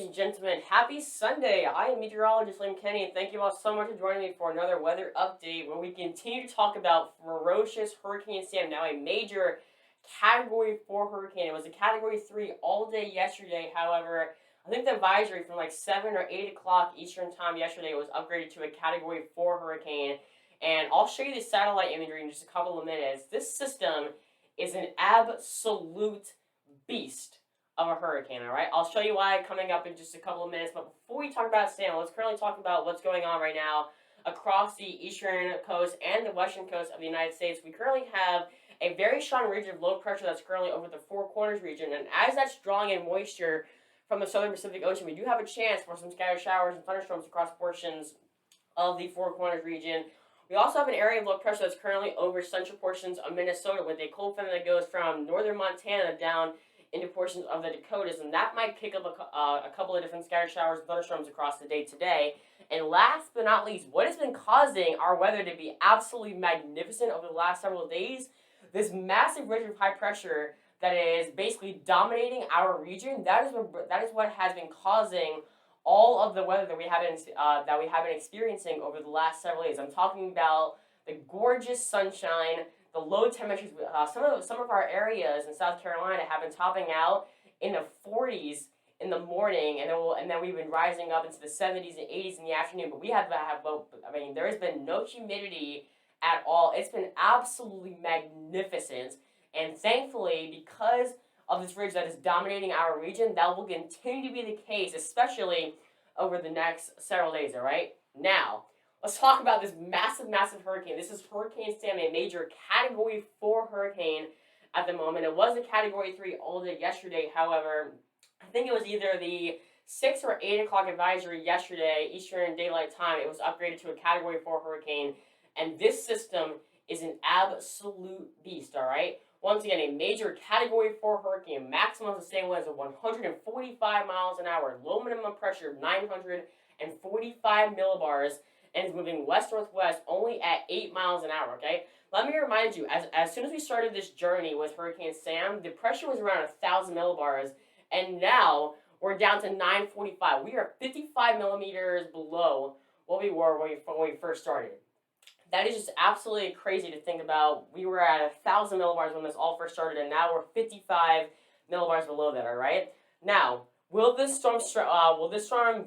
and gentlemen. Happy Sunday. I am meteorologist Liam Kenny, and thank you all so much for joining me for another weather update where we continue to talk about ferocious Hurricane Sam, now a major Category 4 hurricane. It was a Category 3 all day yesterday. However, I think the advisory from like 7 or 8 o'clock Eastern time yesterday was upgraded to a Category 4 hurricane. And I'll show you the satellite imagery in just a couple of minutes. This system is an absolute beast of a hurricane, all right? I'll show you why coming up in just a couple of minutes, but before we talk about Sam, let's currently talk about what's going on right now across the eastern coast and the western coast of the United States. We currently have a very strong region of low pressure that's currently over the Four Corners region, and as that's drawing in moisture from the southern Pacific Ocean, we do have a chance for some scattered showers and thunderstorms across portions of the Four Corners region. We also have an area of low pressure that's currently over central portions of Minnesota with a cold front that goes from northern Montana down into portions of the Dakotas, and that might kick up a couple of different scattered showers and thunderstorms across the day today. And last but not least, what has been causing our weather to be absolutely magnificent over the last several days, this massive ridge of high pressure that is basically dominating our region, that is what has been causing all of the weather that we have been experiencing over the last several days. I'm talking about the gorgeous sunshine, the low temperatures. Some of our areas in South Carolina have been topping out in the 40s in the morning, and then we've been rising up into the 70s and 80s in the afternoon. But there has been no humidity at all. It's been absolutely magnificent, and thankfully, because of this ridge that is dominating our region, that will continue to be the case, especially over the next several days. All right, now let's talk about this massive, massive hurricane. This is Hurricane Sam, a major Category 4 hurricane at the moment. It was a Category 3 all day yesterday. However, I think it was either the 6 or 8 o'clock advisory yesterday, Eastern Daylight Time. It was upgraded to a Category 4 hurricane, and this system is an absolute beast, all right? Once again, a major Category 4 hurricane, maximum sustained winds of 145 miles an hour, low minimum pressure of 945 millibars, and is moving west-northwest only at 8 miles an hour, okay? Let me remind you, as soon as we started this journey with Hurricane Sam, the pressure was around 1,000 millibars, and now we're down to 945. We are 55 millimeters below what we were when we first started. That is just absolutely crazy to think about. We were at 1,000 millibars when this all first started, and now we're 55 millibars below that, all right? Now, will this storm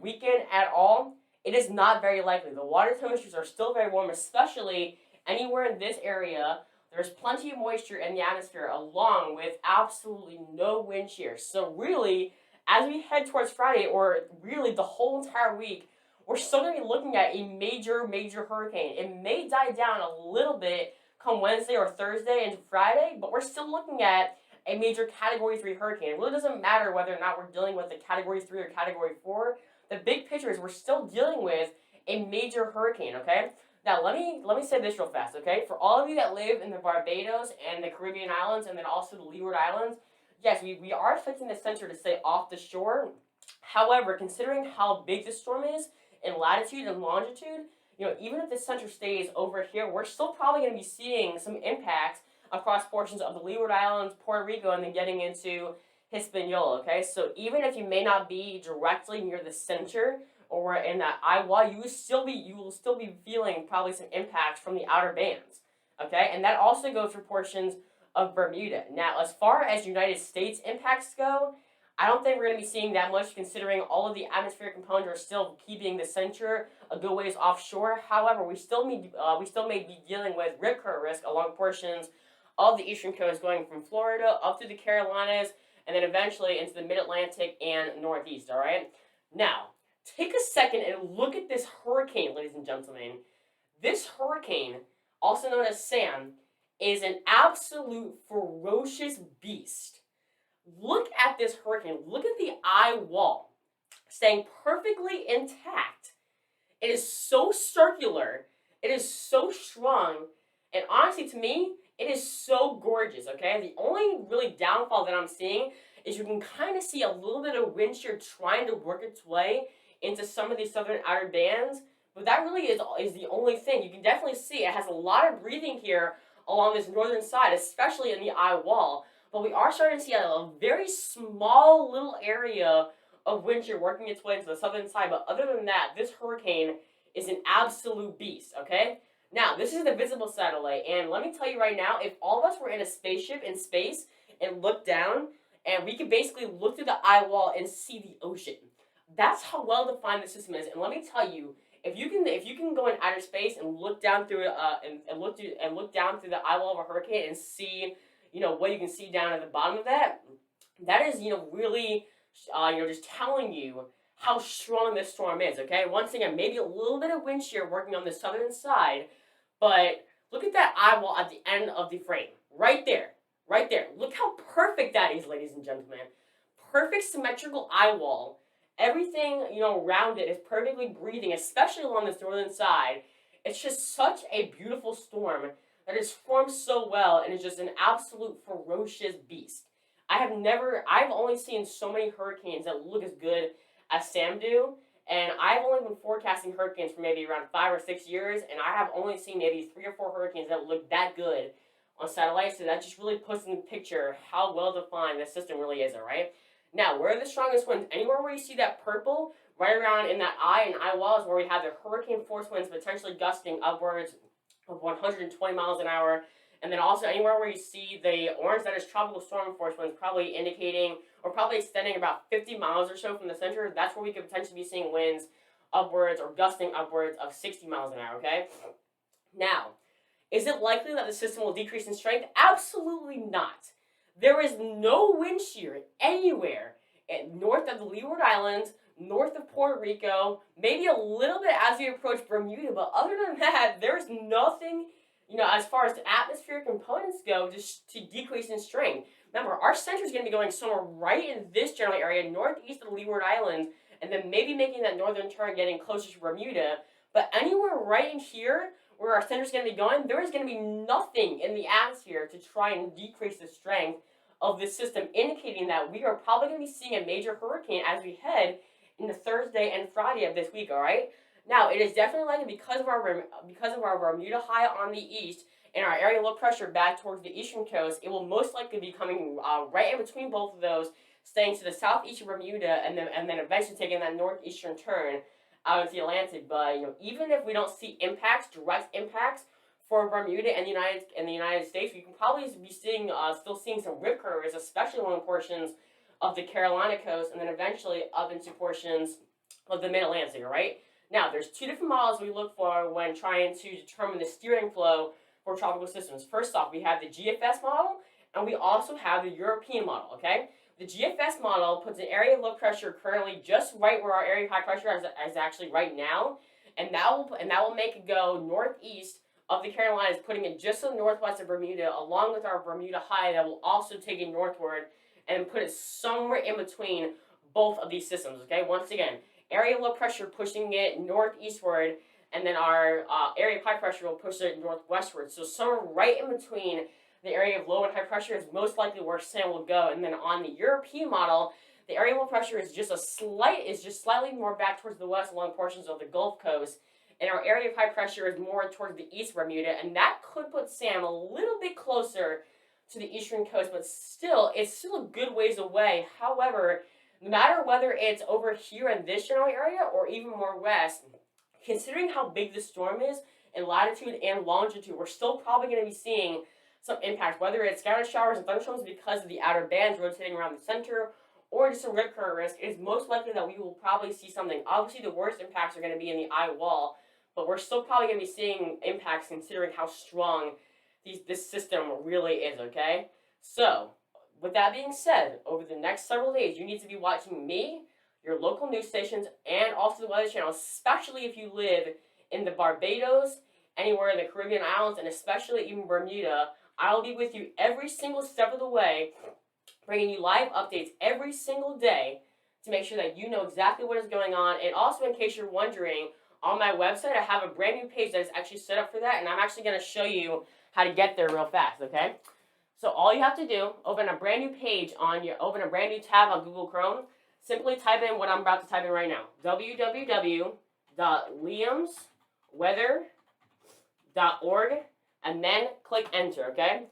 weaken at all? It is not very likely. The water temperatures are still very warm, especially anywhere in this area. There's plenty of moisture in the atmosphere, along with absolutely no wind shear. So really, as we head towards Friday, or really the whole entire week, we're still going to be looking at a major, major hurricane. It may die down a little bit come Wednesday or Thursday into Friday, but we're still looking at a major Category 3 hurricane. It really doesn't matter whether or not we're dealing with a Category 3 or Category 4. The big picture is we're still dealing with a major hurricane, okay? Now, let me say this real fast, okay? For all of you that live in the Barbados and the Caribbean islands, and then also the Leeward Islands, yes, we are expecting the center to stay off the shore. However, considering how big the storm is in latitude and longitude, even if the center stays over here, we're still probably going to be seeing some impacts across portions of the Leeward Islands, Puerto Rico, and then getting into Hispaniola, okay? So even if you may not be directly near the center or in that eye wall, you will still be feeling probably some impacts from the outer bands, okay? And that also goes for portions of Bermuda. Now, as far as United States impacts go, I don't think we're going to be seeing that much, considering all of the atmospheric components are still keeping the center a good ways offshore. However, we still may be dealing with rip current risk along portions of the eastern coast, going from Florida up through the Carolinas, and then eventually into the mid-Atlantic and northeast, all right? Now, take a second and look at this hurricane, ladies and gentlemen. This hurricane, also known as Sam, is an absolute ferocious beast. Look at this hurricane. Look at the eye wall, staying perfectly intact. It is so circular. It is so strong. And honestly, to me, it is so gorgeous, okay? The only really downfall that I'm seeing is you can kind of see a little bit of wind shear trying to work its way into some of these southern outer bands. But that really is the only thing. You can definitely see it has a lot of breathing here along this northern side, especially in the eye wall. But we are starting to see a very small little area of wind shear working its way into the southern side, but other than that, this hurricane is an absolute beast, okay? Now, this is the visible satellite, and let me tell you right now, if all of us were in a spaceship in space and looked down, and we could basically look through the eye wall and see the ocean. That's how well defined the system is. And let me tell you, if you can go in outer space and look down through and look down through the eye wall of a hurricane and see, what you can see down at the bottom of that, that is, really, just telling you how strong this storm is. Okay, once again, maybe a little bit of wind shear working on the southern side, but look at that eye wall at the end of the frame, right there. Right there. Look how perfect that is, ladies and gentlemen. Perfect symmetrical eye wall. Everything, around it is perfectly breathing, especially along this northern side. It's just such a beautiful storm that is formed so well and is just an absolute ferocious beast. I've only seen so many hurricanes that look as good as Sam do, and I've only been forecasting hurricanes for maybe around 5 or 6 years, and I have only seen maybe 3 or 4 hurricanes that look that good on satellite, so that just really puts in the picture how well defined this system really is, alright? Now, where are the strongest winds? Anywhere where you see that purple, right around in that eye and eye wall is where we have the hurricane force winds potentially gusting upwards of 120 miles an hour. And then also anywhere where you see the orange, that is tropical storm force winds, probably indicating or probably extending about 50 miles or so from the center. That's where we could potentially be seeing winds upwards or gusting upwards of 60 miles an hour, okay? Now, is it likely that the system will decrease in strength? Absolutely not. There is no wind shear anywhere north of the Leeward Islands, north of Puerto Rico, maybe a little bit as we approach Bermuda, but other than that, there's nothing, as far as the atmospheric components go, just to decrease in strength. Remember, our center is going to be going somewhere right in this general area, northeast of the Leeward Islands, and then maybe making that northern turn, getting closer to Bermuda. But anywhere right in here, where our center is going to be going, there is going to be nothing in the atmosphere to try and decrease the strength of this system, indicating that we are probably going to be seeing a major hurricane as we head into Thursday and Friday of this week, all right? Now, it is definitely likely because of our Bermuda high on the east and our area low pressure back towards the eastern coast, it will most likely be coming right in between both of those, staying to the southeast of Bermuda, and then eventually taking that northeastern turn out into the Atlantic. But even if we don't see direct impacts for Bermuda and the United States, we can probably be still seeing some rip currents, especially along portions of the Carolina coast, and then eventually up into portions of the Mid-Atlantic. All right. Now, there's 2 different models we look for when trying to determine the steering flow for tropical systems. First off, we have the GFS model, and we also have the European model. Okay. The GFS model puts an area of low pressure currently just right where our area of high pressure is actually right now, and that will make it go northeast of the Carolinas, putting it just to the northwest of Bermuda, along with our Bermuda high that will also take it northward and put it somewhere in between both of these systems. Okay, once again, area of low pressure pushing it northeastward, and then our area of high pressure will push it northwestward. So somewhere right in between the area of low and high pressure is most likely where Sam will go. And then on the European model, the area of low pressure is just slightly more back towards the west along portions of the Gulf Coast, and our area of high pressure is more towards the east of Bermuda, and that could put Sam a little bit closer to the eastern coast, but it's still a good ways away. However, no matter whether it's over here in this general area or even more west, considering how big the storm is in latitude and longitude, we're still probably going to be seeing some impact, whether it's scattered showers and thunderstorms because of the outer bands rotating around the center, or just some rip current risk. It's most likely that we will probably see something. Obviously, the worst impacts are going to be in the eye wall, but we're still probably going to be seeing impacts considering how strong this system really is, okay? So, with that being said, over the next several days, you need to be watching me, your local news stations, and also the Weather Channel, especially if you live in the Barbados, anywhere in the Caribbean islands, and especially even Bermuda. I'll be with you every single step of the way, bringing you live updates every single day to make sure that you know exactly what is going on. And also, in case you're wondering, on my website, I have a brand new page that is actually set up for that, and I'm actually going to show you how to get there real fast, okay? So all you have to do, open a brand new tab on Google Chrome. Simply type in what I'm about to type in right now. www.liamsweather.org, and then click enter, okay?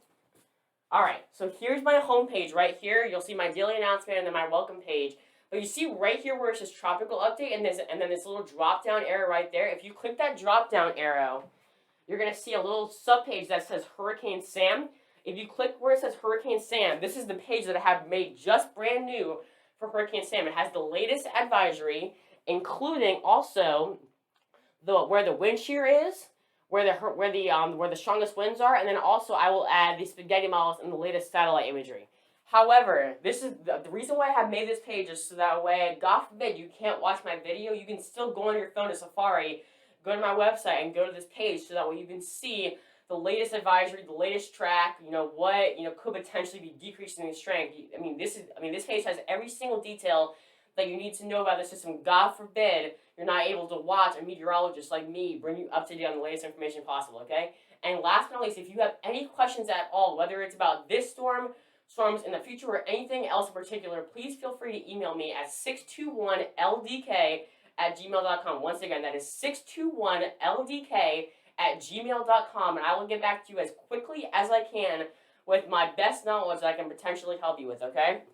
Alright, so here's my home page right here. You'll see my daily announcement and then my welcome page. But you see right here where it says tropical update, and then this little drop down arrow right there. If you click that drop down arrow, you're gonna see a little subpage that says Hurricane Sam. If you click where it says Hurricane Sam, this is the page that I have made just brand new for Hurricane Sam. It has the latest advisory, including also where the wind shear is, where the strongest winds are, and then also I will add the spaghetti models and the latest satellite imagery. However, this is the reason why I have made this page is so that way, God forbid, you can't watch my video, you can still go on your phone to Safari, go to my website, and go to this page so that way you can see the latest advisory, the latest track, what could potentially be decreasing in strength. This page has every single detail that you need to know about the system. God forbid you're not able to watch a meteorologist like me bring you up to date on the latest information possible, okay? And last but not least, if you have any questions at all, whether it's about this storms in the future, or anything else in particular, please feel free to email me at 621ldk@gmail.com. Once again, that is 621ldk@gmail.com, and I will get back to you as quickly as I can with my best knowledge that I can potentially help you with, okay?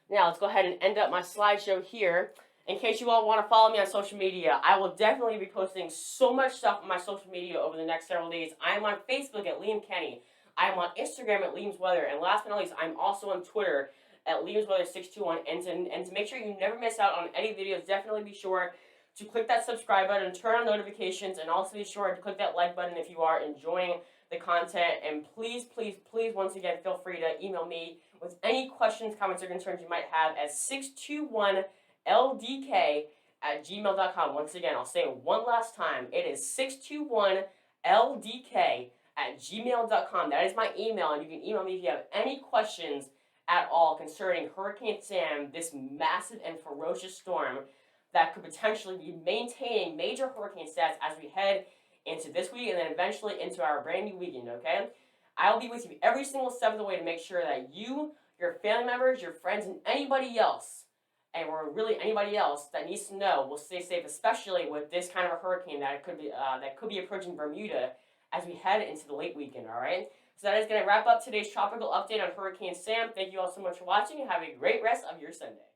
Now, let's go ahead and end up my slideshow here. In case you all want to follow me on social media, I will definitely be posting so much stuff on my social media over the next several days. I am on Facebook at Liam Kenny. I am on Instagram at Liam's Weather. And last but not least, I'm also on Twitter at Liam's Weather 621. And to make sure you never miss out on any videos, definitely be sure to click that subscribe button, turn on notifications, and also be sure to click that like button if you are enjoying the content. And please, please, please, once again, feel free to email me with any questions, comments, or concerns you might have at 621ldk@gmail.com. Once again, I'll say it one last time. It is 621ldk@gmail.com. That is my email, and you can email me if you have any questions at all concerning Hurricane Sam, this massive and ferocious storm that could potentially be maintaining major hurricane stats as we head into this week and then eventually into our brand new weekend, okay? I'll be with you every single step of the way to make sure that you, your family members, your friends, and anybody else, or really anybody else that needs to know, will stay safe, especially with this kind of a hurricane that could be approaching Bermuda as we head into the late weekend, all right? So that is going to wrap up today's tropical update on Hurricane Sam. Thank you all so much for watching, and have a great rest of your Sunday.